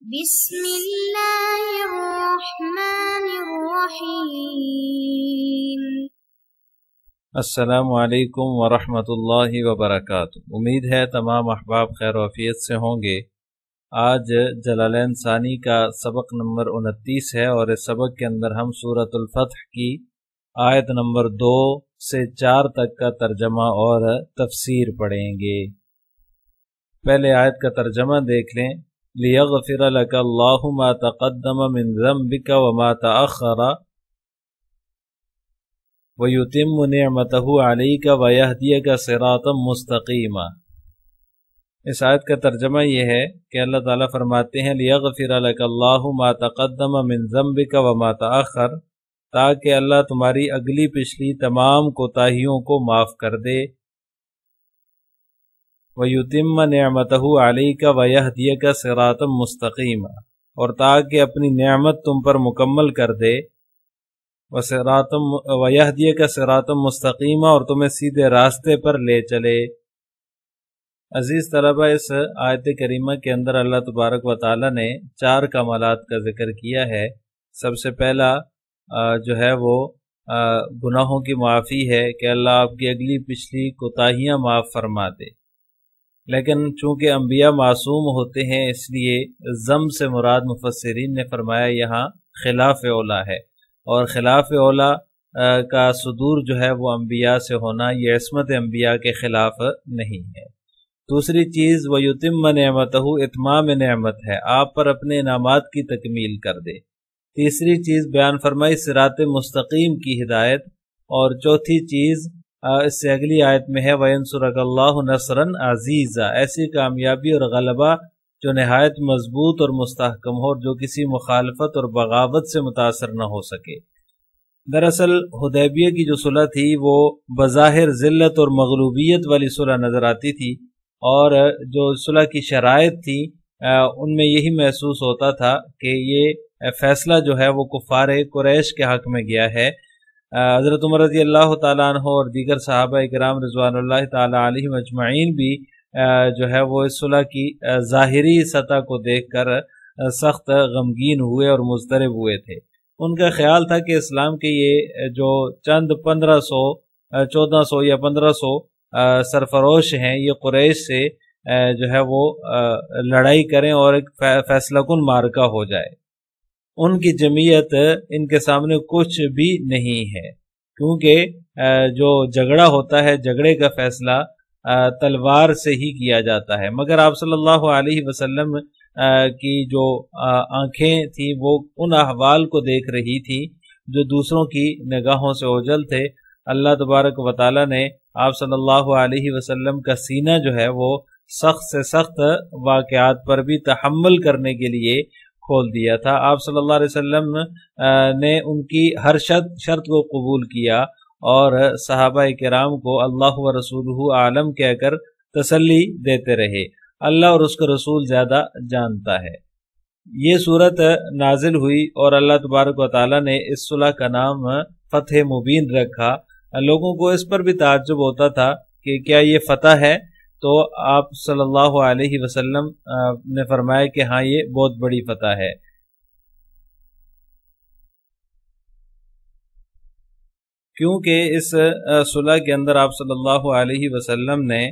بسم اللہ الرحمن الرحیم۔ السلام علیکم ورحمۃ اللہ وبرکاتہ۔ امید ہے تمام احباب خیر و عافیت سے ہوں گے۔ آج جلالین ثانی کا سبق نمبر 29 ہے اور اس سبق کے اندر ہم سورۃ الفتح کی آیت نمبر 2 سے 4 تک کا ترجمہ اور تفسیر پڑھیں گے۔ پہلے آیت کا ترجمہ دیکھ لیں۔ لِيَغْفِرَ لَكَ اللَّهُ مَا تَقَدَّمَ مِن ذَنبِكَ وَمَا تَأَخَّرَ وَيُتِمُّ نِعْمَتَهُ عَلَيْكَ وَيَهْدِيَكَ صِرَاطًا مُسْتَقِيمًا۔ اس آیت کا ترجمہ یہ ہے کہ اللہ تعالیٰ فرماتے ہیں لِيَغْفِرَ لَكَ اللَّهُ مَا تَقَدَّمَ مِن ذَنبِكَ وَمَا تَأَخَّرَ، تاکہ اللہ تمہاری اگلی پچھلی تمام کوتاہیوں کو معاف کر دے۔ وَيُتِمَّ نِعْمَتَهُ عَلَيْكَ وَيَهْدِيَكَ صِرَاطًا مُسْتَقِيمًا، اور تاکہ اپنی نعمت تم پر مکمل کر دے۔ وَيَهْدِيَكَ صِرَاطًا مُسْتَقِيمًا، اور تمہیں سیدھے راستے پر لے چلے۔ عزیز طلبہ، اس آیت کریمہ کے اندر اللہ تبارک و تعالی نے 4 کمالات کا ذکر کیا ہے۔ سب سے پہلا جو ہے وہ گناہوں کی معافی ہے کہ اللہ آپ کی اگلی پچھلی کوتاہیاں معاف فرما دے۔ لیکن چونکہ انبیاء معصوم ہوتے ہیں، اس لیے ذنب سے مراد مفسرین نے فرمایا یہاں خلاف اولا ہے، اور خلاف اولا کا صدور جو ہے وہ انبیاء سے ہونا یہ عصمت انبیاء کے خلاف نہیں ہے۔ دوسری چیز وَيُتِمَّ نِعْمَتَهُ، اتمام نعمت ہے، آپ پر اپنے انعامات کی تکمیل کر دے۔ تیسری چیز بیان فرمائی صراط مستقیم کی ہدایت، اور چوتھی چیز اس سے اگلی آیت میں ہے وَيَنْصُرَكَ اللَّهُ نَصْرًا عَزِيزًا، ایسی کامیابی اور غلبہ جو نہایت مضبوط اور مستحکم ہو، اور جو کسی مخالفت اور بغاوت سے متاثر نہ ہو سکے۔ دراصل حدیبیہ کی جو صلح تھی وہ بظاہر ذلت اور مغلوبیت والی صلح نظر آتی تھی، اور جو صلح کی شرائط تھی ان میں یہی محسوس ہوتا تھا کہ یہ فیصلہ جو ہے وہ کفار قریش کے حق میں گیا ہے۔ حضرت عمر رضی اللہ تعالیٰ عنہ اور دیگر صحابہ کرام رضوان اللہ تعالیٰ علیہم اجمعین بھی جو ہے وہ اس صلح کی ظاہری سطح کو دیکھ کر سخت غمگین ہوئے اور مضطرب ہوئے تھے۔ ان کا خیال تھا کہ اسلام کے یہ جو چند 1400 یا 1500 سرفروش ہیں، یہ قریش سے جو ہے وہ لڑائی کریں اور ایک فیصلہ کن معرکہ ہو جائے۔ ان کی جمعیت ان کے سامنے کچھ بھی نہیں ہے، کیونکہ جو جھگڑا ہوتا ہے، جھگڑے کا فیصلہ تلوار سے ہی کیا جاتا ہے۔ مگر آپ صلی اللہ علیہ وسلم کی جو آنکھیں تھیں وہ ان احوال کو دیکھ رہی تھی جو دوسروں کی نگاہوں سے اوجھل تھے۔ اللہ تبارک و تعالی نے آپ صلی اللہ علیہ وسلم کا سینہ جو ہے وہ سخت سے سخت واقعات پر بھی تحمل کرنے کے لیے کھول دیا تھا۔ آپ صلی اللہ علیہ وسلم نے ان کی ہر شرط کو قبول کیا، اور صحابہ کرام کو اللہ و رسولہ عالم کہہ کر تسلی دیتے رہے۔ اللہ اور اس کا رسول زیادہ جانتا ہے۔ یہ صورت نازل ہوئی اور اللہ تبارک و تعالی نے اس صلح کا نام فتح مبین رکھا۔ لوگوں کو اس پر بھی تعجب ہوتا تھا کہ کیا یہ فتح ہے؟ تو آپ صلی اللہ علیہ وسلم نے فرمایا کہ ہاں یہ بہت بڑی فتح ہے۔ کیونکہ اس صلح کے اندر آپ صلی اللہ علیہ وسلم نے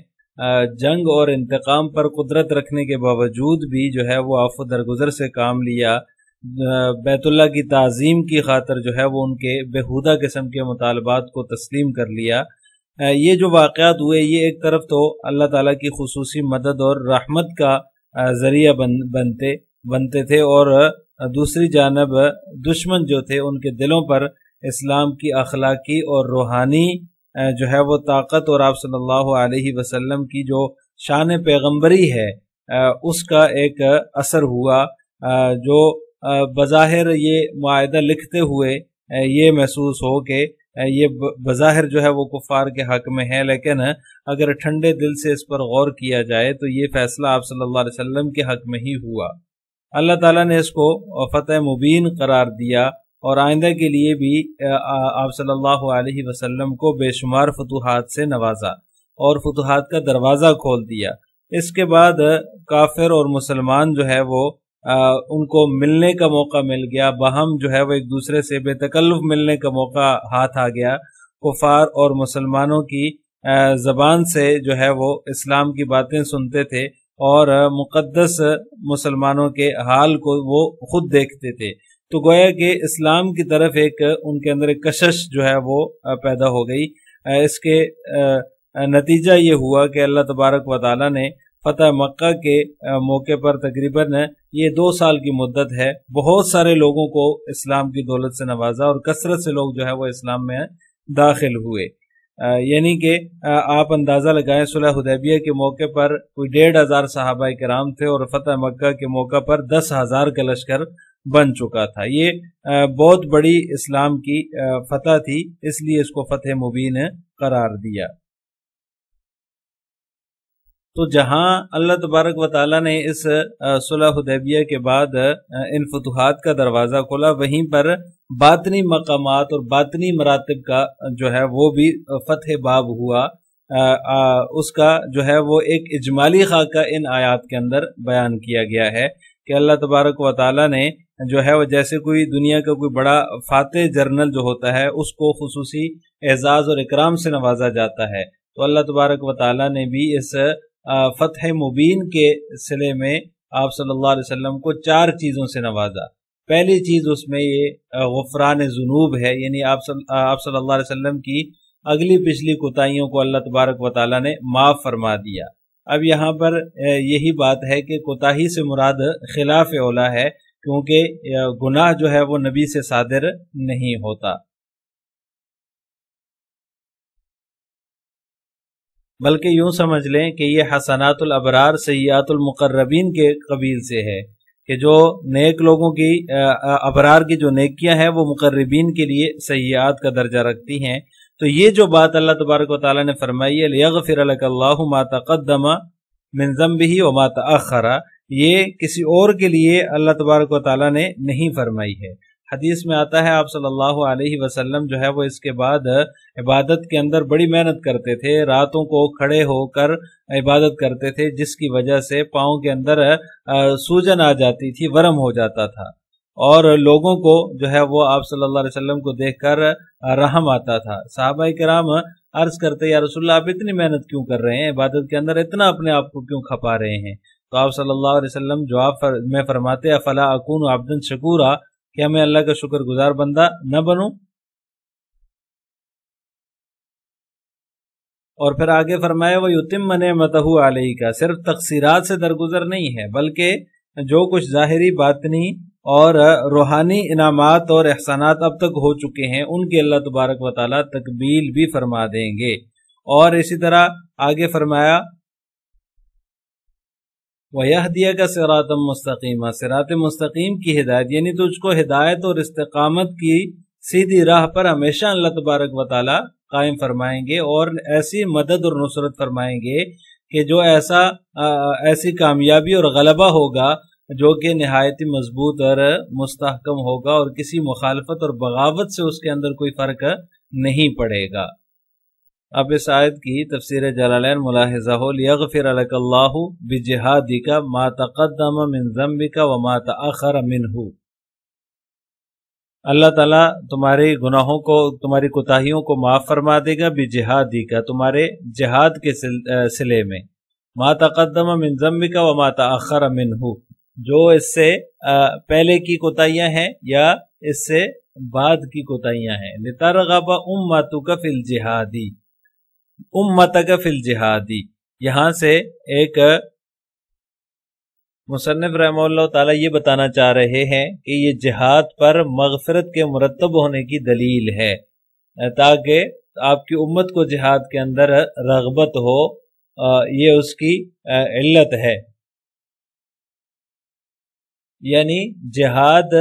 جنگ اور انتقام پر قدرت رکھنے کے باوجود بھی جو ہے وہ عفو درگزر سے کام لیا۔ بیت اللہ کی تعظیم کی خاطر جو ہے وہ ان کے بےہودہ قسم کے مطالبات کو تسلیم کر لیا۔ یہ جو واقعات ہوئے یہ ایک طرف تو اللہ تعالیٰ کی خصوصی مدد اور رحمت کا ذریعہ بنتے تھے، اور دوسری جانب دشمن جو تھے ان کے دلوں پر اسلام کی اخلاقی اور روحانی جو ہے وہ طاقت اور آپ صلی اللہ علیہ وسلم کی جو شان پیغمبری ہے اس کا ایک اثر ہوا، جو بظاہر یہ معاہدہ لکھتے ہوئے یہ محسوس ہو کہ یہ بظاہر جو ہے وہ کفار کے حق میں ہے، لیکن اگر ٹھنڈے دل سے اس پر غور کیا جائے تو یہ فیصلہ آپ صلی اللہ علیہ وسلم کے حق میں ہی ہوا۔ اللہ تعالیٰ نے اس کو فتح مبین قرار دیا، اور آئندہ کے لیے بھی آپ صلی اللہ علیہ وسلم کو بے شمار فتوحات سے نوازا اور فتوحات کا دروازہ کھول دیا۔ اس کے بعد کافر اور مسلمان جو ہے وہ ان کو ملنے کا موقع مل گیا، باہم جو ہے وہ ایک دوسرے سے بے تکلف ملنے کا موقع ہاتھ آ گیا، کفار اور مسلمانوں کی زبان سے جو ہے وہ اسلام کی باتیں سنتے تھے اور مقدس مسلمانوں کے حال کو وہ خود دیکھتے تھے، تو گویا کہ اسلام کی طرف ایک ان کے اندر ایک کشش جو ہے وہ پیدا ہو گئی۔ اس کے نتیجہ یہ ہوا کہ اللہ تبارک و تعالی نے فتح مکہ کے موقع پر تقریباً یہ 2 سال کی مدت ہے، بہت سارے لوگوں کو اسلام کی دولت سے نوازا اور کثرت سے لوگ جو ہے وہ اسلام میں داخل ہوئے۔ یعنی کہ آپ اندازہ لگائیں، صلح حدیبیہ کے موقع پر کوئی 1,500 صحابہ کرام تھے اور فتح مکہ کے موقع پر 10,000 کا لشکر بن چکا تھا۔ یہ بہت بڑی اسلام کی فتح تھی، اس لیے اس کو فتح مبین قرار دیا۔ تو جہاں اللہ تبارک و تعالیٰ نے اس صلح حدیبیہ کے بعد ان فتوحات کا دروازہ کھولا، وہیں پر باطنی مقامات اور باطنی مراتب کا جو ہے وہ بھی فتح باب ہوا۔ اس کا جو ہے وہ ایک اجمالی خاکہ ان آیات کے اندر بیان کیا گیا ہے کہ اللہ تبارک و تعالیٰ نے جو ہے وہ جیسے کوئی دنیا کا کوئی بڑا فاتح جرنل جو ہوتا ہے اس کو خصوصی اعزاز اور اکرام سے نوازا جاتا ہے، تو اللہ تبارک و تعالیٰ نے بھی اس فتح مبین کے سلے میں آپ صلی اللہ علیہ وسلم کو 4 چیزوں سے نوازا۔ پہلی چیز اس میں یہ غفران ذنوب ہے، یعنی آپ صلی اللہ علیہ وسلم کی اگلی پچھلی کوتاہیوں کو اللہ تبارک و تعالیٰ نے معاف فرما دیا۔ اب یہاں پر یہی بات ہے کہ کوتاہی سے مراد خلاف اولا ہے، کیونکہ گناہ جو ہے وہ نبی سے صادر نہیں ہوتا، بلکہ یوں سمجھ لیں کہ یہ حسنات الابرار سیئات المقربین کے قبیل سے ہے، کہ جو نیک لوگوں کی ابرار کی جو نیکیاں ہیں وہ مقربین کے لیے سیئات کا درجہ رکھتی ہیں۔ تو یہ جو بات اللہ تبارک و تعالیٰ نے فرمائی ہے لِيَغْفِرَ لَكَ اللَّهُ مَا تَقَدَّمَ مِن ذَنبِهِ وَمَا تَأَخَّرَ، یہ کسی اور کے لیے اللہ تبارک و تعالیٰ نے نہیں فرمائی ہے۔ حدیث میں آتا ہے آپ صلی اللہ علیہ وسلم جو ہے وہ اس کے بعد عبادت کے اندر بڑی محنت کرتے تھے، راتوں کو کھڑے ہو کر عبادت کرتے تھے، جس کی وجہ سے پاؤں کے اندر سوجن آ جاتی تھی، ورم ہو جاتا تھا، اور لوگوں کو جو ہے وہ آپ صلی اللہ علیہ وسلم کو دیکھ کر رحم آتا تھا۔ صحابہ کرام عرض کرتے یا رسول اللہ آپ اتنی محنت کیوں کر رہے ہیں، عبادت کے اندر اتنا اپنے آپ کو کیوں کھپا رہے ہیں؟ تو آپ صلی اللہ علیہ وسلم جواب میں فرماتے افلا اکون عبدا شکورا، کیا میں اللہ کا شکر گزار بندہ نہ بنوں؟ اور پھر آگے فرمایا وَيُتِمَّ نِعْمَتَهُ عَلَيْكَ، صرف تقصیرات سے درگزر نہیں ہے، بلکہ جو کچھ ظاہری باطنی اور روحانی انعامات اور احسانات اب تک ہو چکے ہیں ان کے اللہ تبارک و تعالیٰ تکمیل بھی فرما دیں گے۔ اور اسی طرح آگے فرمایا وَيَهْدِيَكَ صِرَاطًا مُسْتَقِيمًا، صراط مستقیم کی ہدایت، یعنی تجھ کو ہدایت اور استقامت کی سیدھی راہ پر ہمیشہ اللہ تبارک و تعالیٰ قائم فرمائیں گے، اور ایسی مدد اور نصرت فرمائیں گے کہ جو ایسی کامیابی اور غلبہ ہوگا جو کہ نہایت مضبوط اور مستحکم ہوگا، اور کسی مخالفت اور بغاوت سے اس کے اندر کوئی فرق نہیں پڑے گا۔ اب اس آیت کی تفسیر جلالین ملاحظہ ہو لِيَغْفِرَ لَكَ اللَّهُ بِجِهَادِكَ مَا تَقَدَّمَ مِن ذَنبِكَ وَمَا تَأَخَّرَ مِنْهُ، اللہ تعالیٰ تمہارے گناہوں کو، تمہاری کوتاہیوں کو معاف فرما دے گا بِجِهَادِكَ، تمہارے جہاد کے سلے میں، مَا تَقَدَّمَ مِن ذَنبِكَ وَمَا تَأَخَّرَ مِنْهُ، جو اس سے پہلے کی کوتاہیاں ہیں یا اس سے بعد کی کوتاہیاں ہیں۔ لِتَرْغَبَ أُمَّتُكَ فِي الْجِهَادِ، امتک فی الجہادی، یہاں سے ایک مصنف رحمہ اللہ تعالیٰ یہ بتانا چاہ رہے ہیں کہ یہ جہاد پر مغفرت کے مرتب ہونے کی دلیل ہے، تاکہ آپ کی امت کو جہاد کے اندر رغبت ہو، یہ اس کی علت ہے، یعنی جہاد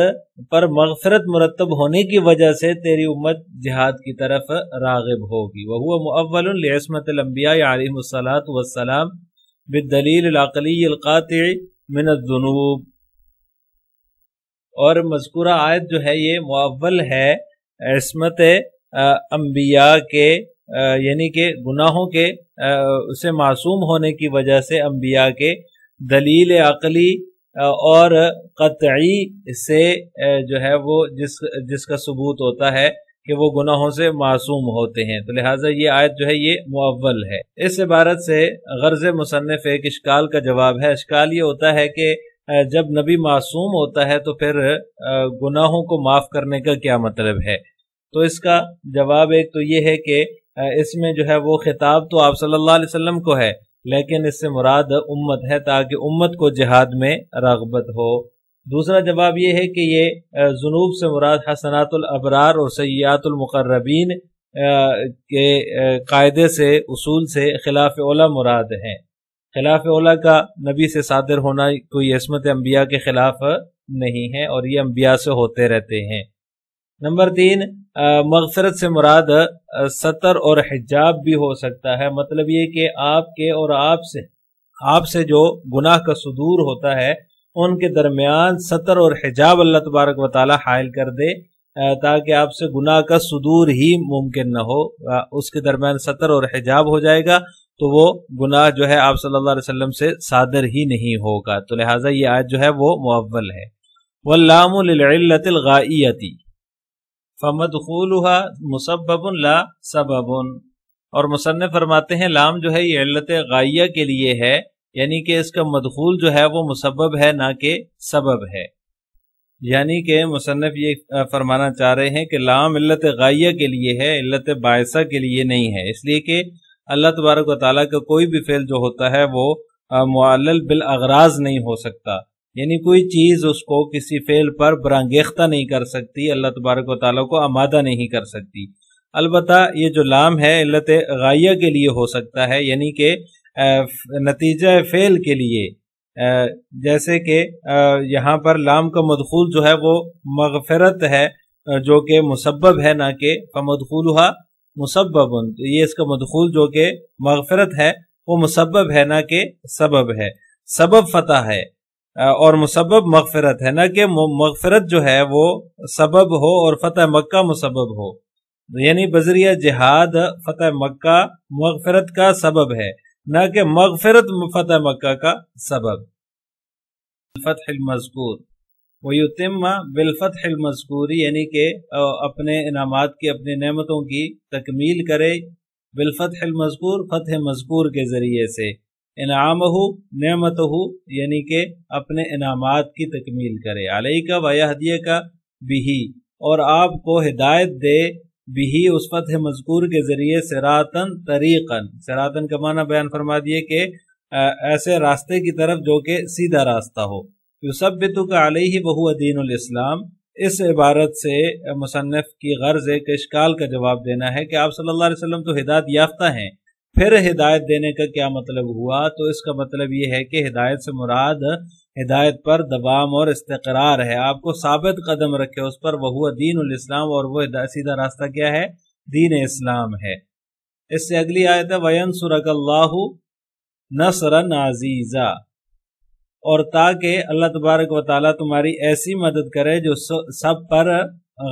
پر مغفرت مرتب ہونے کی وجہ سے تیری امت جہاد کی طرف راغب ہوگی۔ وَهُوَ مُؤَوَّلٌ لِعِصْمَةِ الْأَنْبِيَاءِ عَلَيْهِمُ الصَّلَاةُ وَالسَّلَامُ بِالدَّلِيلِ الْعَقْلِيِّ الْقَاطِعِ مِنَ الذُّنُوبِ، اور مذکورہ آیت جو ہے یہ مؤول ہے عصمت انبیاء کے، یعنی کہ گناہوں کے سے معصوم ہونے کی وجہ سے انبیاء کے دلیل عقلی اور قطعی سے جو ہے وہ جس کا ثبوت ہوتا ہے کہ وہ گناہوں سے معصوم ہوتے ہیں، تو لہٰذا یہ آیت جو ہے یہ معول ہے۔ اس عبارت سے غرض مصنف ایک اشکال کا جواب ہے۔ اشکال یہ ہوتا ہے کہ جب نبی معصوم ہوتا ہے تو پھر گناہوں کو معاف کرنے کا کیا مطلب ہے؟ تو اس کا جواب ایک تو یہ ہے کہ اس میں جو ہے وہ خطاب تو آپ صلی اللہ علیہ وسلم کو ہے، لیکن اس سے مراد امت ہے تاکہ امت کو جہاد میں رغبت ہو۔ دوسرا جواب یہ ہے کہ یہ ذنوب سے مراد حسنات الابرار اور سیئات المقربین کے قاعدے سے اصول سے خلاف اولا مراد ہیں۔ خلاف اولا کا نبی سے صادر ہونا کوئی عصمت انبیاء کے خلاف نہیں ہے، اور یہ انبیاء سے ہوتے رہتے ہیں۔ نمبر 3، مغفرت سے مراد ستر اور حجاب بھی ہو سکتا ہے۔ مطلب یہ کہ آپ کے اور آپ سے جو گناہ کا صدور ہوتا ہے ان کے درمیان ستر اور حجاب اللہ تبارک و تعالی حائل کر دے تاکہ آپ سے گناہ کا صدور ہی ممکن نہ ہو، اس کے درمیان ستر اور حجاب ہو جائے گا تو وہ گناہ جو ہے آپ صلی اللہ علیہ وسلم سے صادر ہی نہیں ہوگا، تو لہٰذا یہ آیت جو ہے وہ معول ہے۔ واللام للعلۃ الغائیۃ فمدخولها مسبب لا سبب، اور مصنف فرماتے ہیں لام جو ہے یہ علت غائیہ کے لیے ہے، یعنی کہ اس کا مدخول جو ہے وہ مسبب ہے نہ کہ سبب ہے۔ یعنی کہ مصنف یہ فرمانا چاہ رہے ہیں کہ لام علت غائیہ کے لیے ہے، علت باعثہ کے لیے نہیں ہے، اس لیے کہ اللہ تبارک و تعالیٰ کا کوئی بھی فعل جو ہوتا ہے وہ معلل بالاغراض نہیں ہو سکتا، یعنی کوئی چیز اس کو کسی فعل پر برانگیختہ نہیں کر سکتی، اللہ تبارک و تعالیٰ کو آمادہ نہیں کر سکتی۔ البتہ یہ جو لام ہے علت غائیہ کے لیے ہو سکتا ہے، یعنی کہ نتیجہ فعل کے لیے، جیسے کہ یہاں پر لام کا مدخول جو ہے وہ مغفرت ہے جو کہ مسبب ہے نہ کہ فمدخولها مسبب، تو یہ اس کا مدخول جو کہ مغفرت ہے وہ مسبب ہے نہ کہ سبب ہے۔ سبب فتح ہے اور مسبب مغفرت ہے، نہ کہ مغفرت جو ہے وہ سبب ہو اور فتح مکہ مسبب ہو، یعنی بذریعہ جہاد فتح مکہ مغفرت کا سبب ہے نہ کہ مغفرت فتح مکہ کا سبب۔ الفتح المذکور ویتم بالفتح المذکور، یعنی کہ اپنے انعامات کی، اپنی نعمتوں کی تکمیل کرے، بالفتح المذکور فتح مذکور کے ذریعے سے، انعامہ نعمتہ یعنی کہ اپنے انعامات کی تکمیل کرے، علیک ویہدیک بہ، اور آپ کو ہدایت دے بھی اس فتح مذکور کے ذریعے صراطن طریقن، صراطن کا معنی بیان فرما دیے کہ ایسے راستے کی طرف جو کہ سیدھا راستہ ہو۔ یثبتک علیہ وہو دین الاسلام، اس عبارت سے مصنف کی غرض ایک اشکال کا جواب دینا ہے کہ آپ صلی اللہ علیہ وسلم تو ہدایت یافتہ ہیں، پھر ہدایت دینے کا کیا مطلب ہوا؟ تو اس کا مطلب یہ ہے کہ ہدایت سے مراد ہدایت پر دوام اور استقرار ہے، آپ کو ثابت قدم رکھے اس پر، وہو دین الاسلام، اور وہ سیدھا راستہ کیا ہے؟ دین اسلام ہے۔ اس سے اگلی آیت ہے وَيَنْصُرَكَ اللَّهُ نَصْرًا عَزِيزًا، اور تاکہ اللہ تبارک و تعالیٰ تمہاری ایسی مدد کرے جو سب پر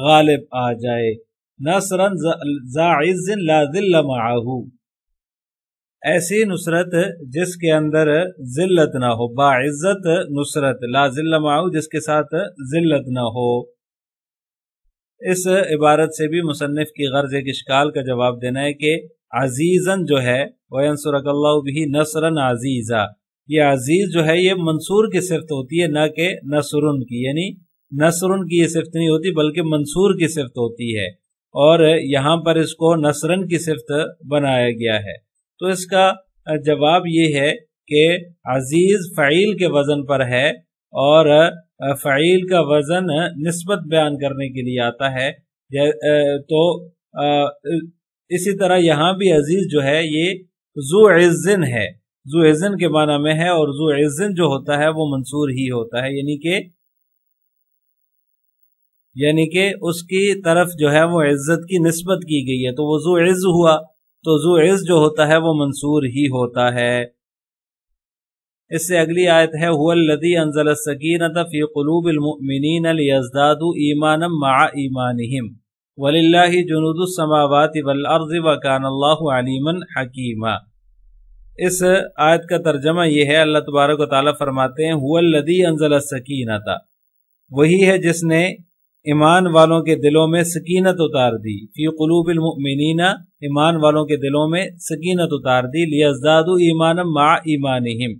غالب آ جائے، نَصْرًا ذَا عِزٍ لَا ذِلَّ مَعَهُ، ایسی نصرت جس کے اندر ذلت نہ ہو، باعزت نصرت، لا ذل معه جس کے ساتھ ذلت نہ ہو۔ اس عبارت سے بھی مصنف کی غرض ایک اشکال کا جواب دینا ہے کہ عزیزاً جو ہے وَيَنْصُرَكَ اللَّهُ بِهِ نَصْرًا عَزِيزًا، یہ عزیز جو ہے یہ منصور کی صفت ہوتی ہے نہ کہ نصرن کی، یعنی نصرن کی یہ صفت نہیں ہوتی بلکہ منصور کی صفت ہوتی ہے، اور یہاں پر اس کو نصرن کی صفت بنایا گیا ہے۔ تو اس کا جواب یہ ہے کہ عزیز فعیل کے وزن پر ہے، اور فعیل کا وزن نسبت بیان کرنے کے لیے آتا ہے، تو اسی طرح یہاں بھی عزیز جو ہے یہ ذو عزن ہے، ذو عزن کے معنی میں ہے، اور ذو عزن جو ہوتا ہے وہ منصور ہی ہوتا ہے، یعنی کہ اس کی طرف جو ہے وہ عزت کی نسبت کی گئی ہے، تو وہ ذو عز ہوا، تو ذو عز جو ہوتا ہے وہ منصور ہی ہوتا ہے۔ اس سے اگلی آیت ہے هو الذی انزل السکینۃ فی قلوب المؤمنین لیزدادوا ایمانا مع ایمانہم وللہ جنود السماوات والارض وکان اللہ علیما حکیما۔ اس آیت کا ترجمہ یہ ہے، اللہ تبارک و تعالیٰ فرماتے ہیں هو الذی انزل السکینۃ، وہی ہے جس نے ایمان والوں کے دلوں میں سکینت اتار دی، فی قلوب المؤمنین، ایمان والوں کے دلوں میں سکینت اتار دی، لیزدادوا ایمانا مع ایمانہم،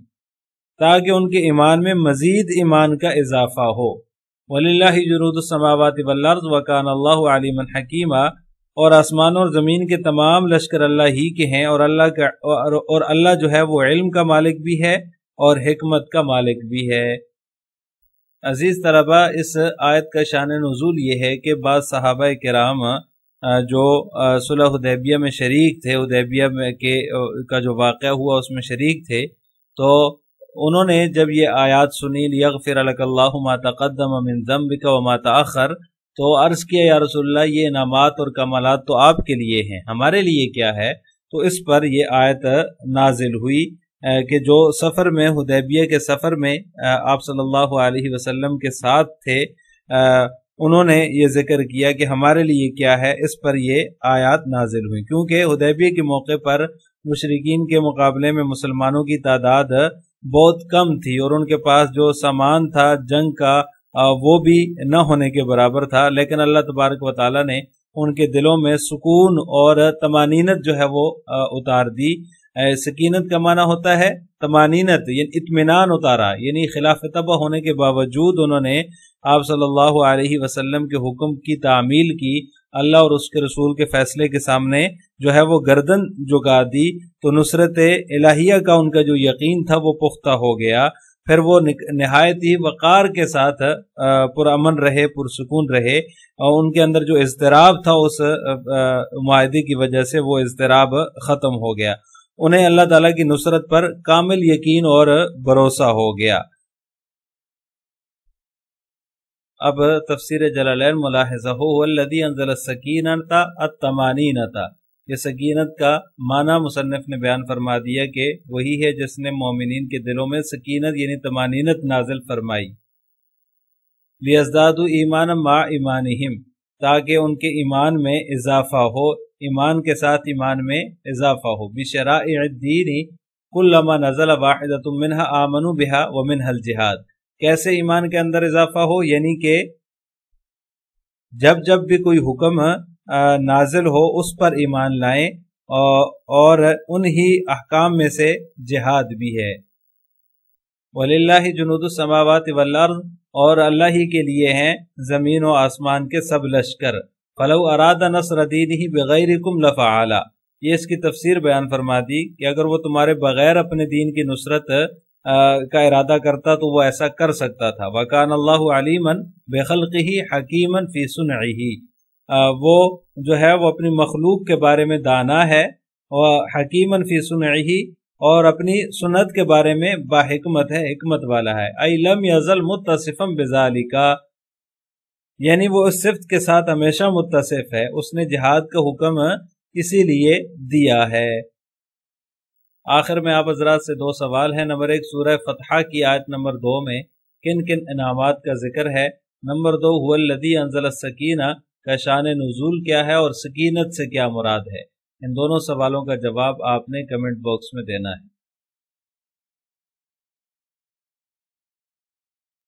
تاکہ ان کے ایمان میں مزید ایمان کا اضافہ ہو۔ وَلِلَّهِ جُنُودُ السَّمَاوَاتِ وَالْأَرْضِ وَكَانَ اللَّهُ عَلِيمًا حَكِيمًا، اور آسمان اور زمین کے تمام لشکر اللہ ہی کے ہیں، اور اللہ جو ہے وہ علم کا مالک بھی ہے اور حکمت کا مالک بھی ہے۔ عزیز طلبہ، اس آیت کا شان نزول یہ ہے کہ بعض صحابہ کرام جو صلح حدیبیہ میں شریک تھے، حدیبیہ کا جو واقعہ ہوا اس میں شریک تھے، تو انہوں نے جب یہ آیات سنی لیغفر لک اللہ ما تقدم من ذنبک وما تأخر، تو عرض کیا یا رسول اللہ، یہ انعامات اور کمالات تو آپ کے لیے ہیں، ہمارے لیے کیا ہے؟ تو اس پر یہ آیت نازل ہوئی کہ جو سفر میں، حدیبیہ کے سفر میں آپ صلی اللہ علیہ وسلم کے ساتھ تھے، انہوں نے یہ ذکر کیا کہ ہمارے لیے کیا ہے، اس پر یہ آیات نازل ہوئی، کیونکہ حدیبیہ کے موقع پر مشرکین کے مقابلے میں مسلمانوں کی تعداد بہت کم تھی، اور ان کے پاس جو سامان تھا جنگ کا وہ بھی نہ ہونے کے برابر تھا، لیکن اللہ تبارک و تعالیٰ نے ان کے دلوں میں سکون اور طمانینت جو ہے وہ اتار دی۔ سکینت کا معنی ہوتا ہے طمانینت، یعنی اطمینان اتارا، یعنی خلاف طبع ہونے کے باوجود انہوں نے آپ صلی اللہ علیہ وسلم کے حکم کی تعمیل کی، اللہ اور اس کے رسول کے فیصلے کے سامنے جو ہے وہ گردن جھکا دی، تو نصرت الہیہ کا ان کا جو یقین تھا وہ پختہ ہو گیا۔ پھر وہ نہایت ہی وقار کے ساتھ پرامن رہے، پرسکون رہے، اور ان کے اندر جو اضطراب تھا اس معاہدے کی وجہ سے وہ اضطراب ختم ہو گیا، انہیں اللہ تعالیٰ کی نصرت پر کامل یقین اور بھروسہ ہو گیا۔ اب تفسیر جلالین ملاحظہ ہو، والذی انزل السکینۃ الطمانینۃ، یہ سکینت کا معنی مصنف نے بیان فرما دیا کہ وہی ہے جس نے مومنین کے دلوں میں سکینت یعنی طمانینت نازل فرمائی، لیزدادوا ایمانا مع ایمانہم، تاکہ ان کے ایمان میں اضافہ ہو، ایمان کے ساتھ ایمان میں اضافہ ہو، بشرائع الدین کلما نزل واحدۃ منہا آمنوا بہا ومنہا الجہاد، کیسے ایمان کے اندر اضافہ ہو؟ یعنی کہ جب بھی کوئی حکم نازل ہو اس پر ایمان لائیں، اور انہی احکام میں سے جہاد بھی ہے۔ وَلِلَّهِ جُنُودُ السَّمَاوَاتِ وَالْأَرْضِ، اور اللہ ہی کے لیے ہیں زمین و آسمان کے سب لشکر، فَلَوْ أَرَادَ نَصْرَ دِينِهِ بِغَيْرِكُمْ لَفَعَلَ، یہ اس کی تفسیر بیان فرما دی کہ اگر وہ تمہارے بغیر اپنے دین کی نصرت کا ارادہ کرتا تو وہ ایسا کر سکتا تھا۔ وَكَانَ اللَّهُ عَلِيمًا بِخَلْقِهِ حَكِيمًا فِي صُنْعِهِ، وہ جو ہے وہ اپنی مخلوق کے بارے میں دانا ہے، وَحَكِيمًا فِي صُنْعِهِ، اور اپنی سنت کے بارے میں باحکمت ہے، حکمت والا ہے۔ اَيْ لَمْ يَزَلْ مُتَّصِفًا بِذَلِكَ، یعنی وہ اس صفت کے ساتھ ہمیشہ متصف ہے، اس نے جہاد کا حکم اسی لیے دیا ہے۔ آخر میں آپ حضرات سے 2 سوال ہیں۔ نمبر 1، سورہ فتح کی آیت نمبر 2 میں کن کن انعامات کا ذکر ہے؟ نمبر 2، هو الذی انزل السکینہ کا شان نزول کیا ہے اور سکینت سے کیا مراد ہے؟ ان دونوں سوالوں کا جواب آپ نے کمنٹ باکس میں دینا ہے۔